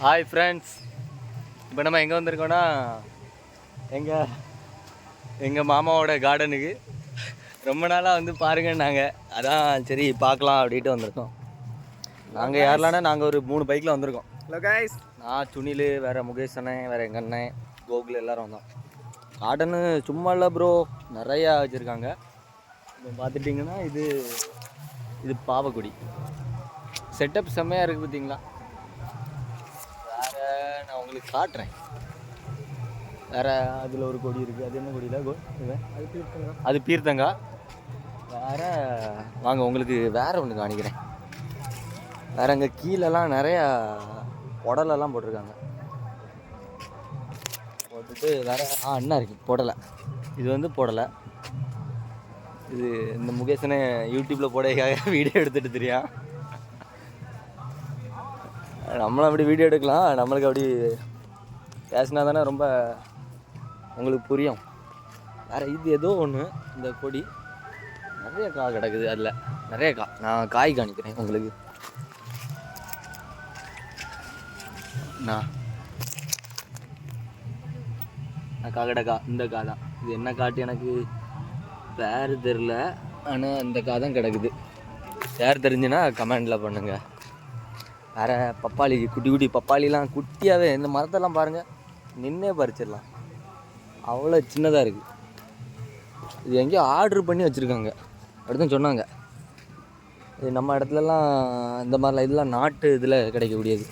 Hi friends, இப்போ நம்ம எங்கே வந்திருக்கோன்னா எங்கள் மாமாவோட கார்டனுக்கு. ரொம்ப நாளாக வந்து பாருங்கன்னாங்க, அதான் சரி பார்க்கலாம் அப்படின்ட்டு வந்திருக்கோம். நாங்கள் யாரெல்லாம்னா நாங்கள் ஒரு 3 பைக்கில் வந்திருக்கோம். ஹலோ கைஸ், நான் சுனில், வேறு முகேஷ் அண்ணன், வேறு எங்கள் அண்ணன் கோகுல் எல்லோரும் வந்தோம். கார்டனு சும்மா இல்லை ப்ரோ, நிறையா வச்சுருக்காங்க. இப்போ பார்த்துட்டிங்கன்னா இது பாவக்கொடி செட்டப் செம்மையாக இருக்குது பார்த்தீங்களா. வேறு நான் உங்களுக்கு காட்டுறேன். வேறு அதில் ஒரு கொடி இருக்குது. அது என்ன கொடியில் அது பீர்த்தங்காய். வேறு வாங்க உங்களுக்கு வேறு ஒன்று காணிக்கிறேன். வேறு அங்கே கீழெல்லாம் நிறையா புடலெல்லாம் போட்டிருக்காங்க. போட்டுட்டு வேறு என்ன இருக்குது புடலை. இது வந்து புடலை. இது இந்த முகேஷனை யூடியூப்பில் போடையக்காக வீடியோ எடுத்துகிட்டு தெரியும். நம்மளும் அப்படி வீடியோ எடுக்கலாம், நம்மளுக்கு அப்படி பேசினா தானே ரொம்ப உங்களுக்கு புரியும். வேறு இது ஏதோ ஒன்று, இந்த கொடி நிறைய காய் கிடக்குது. அதில் நிறைய காய். நான் காய் காணிக்கிறேன் உங்களுக்கு. நான் காக்கடக்கா, இந்த காய் தான். இது என்ன காட்டு எனக்கு பேர் தெரில, ஆனால் இந்த காய் தான் கிடக்குது. பேர் தெரிஞ்சுன்னா கமெண்டில் பண்ணுங்கள். வேறு பப்பாளி, குட்டி குட்டி பப்பாளிலாம் குட்டியாகவே, இந்த மரத்தெல்லாம் பாருங்கள், நின்னே பறிச்சிடலாம், அவ்வளோ சின்னதாக இருக்குது. இது எங்கேயோ ஆர்டர் பண்ணி வச்சுருக்காங்க அப்படிதான் சொன்னாங்க. இது நம்ம இடத்துலலாம் இந்த மாதிரிலாம் இதெல்லாம் நாட்டு இதில் கிடைக்கக்கூடியது.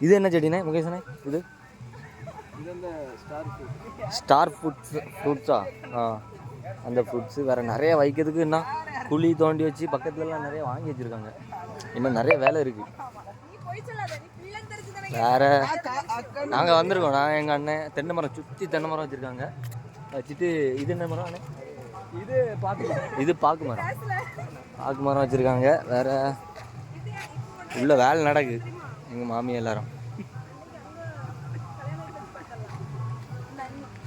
இது என்ன செடினே முகேஷனே? இது ஸ்டார் ஃப்ரூட்ஸா? அந்த ஃப்ரூட்ஸு வேறு நிறைய வைக்கிறதுக்கு என்ன குழி தோண்டி வச்சு பக்கத்துலலாம் நிறைய வாங்கி வச்சுருக்காங்க. இன்னும் நிறைய வேலை இருக்குது. வேறு நாங்கள் வந்திருக்கோம், நான் எங்கள் அண்ணன் தென்னை மரம் சுற்றி தென்னை மரம் வச்சுருக்காங்க. வச்சுட்டு இது என்ன மரம் அண்ணே? இது பாக்கு மரம் வச்சுருக்காங்க. வேறு உள்ள வேலை நடக்குது எங்கள் மாமி எல்லாரும்.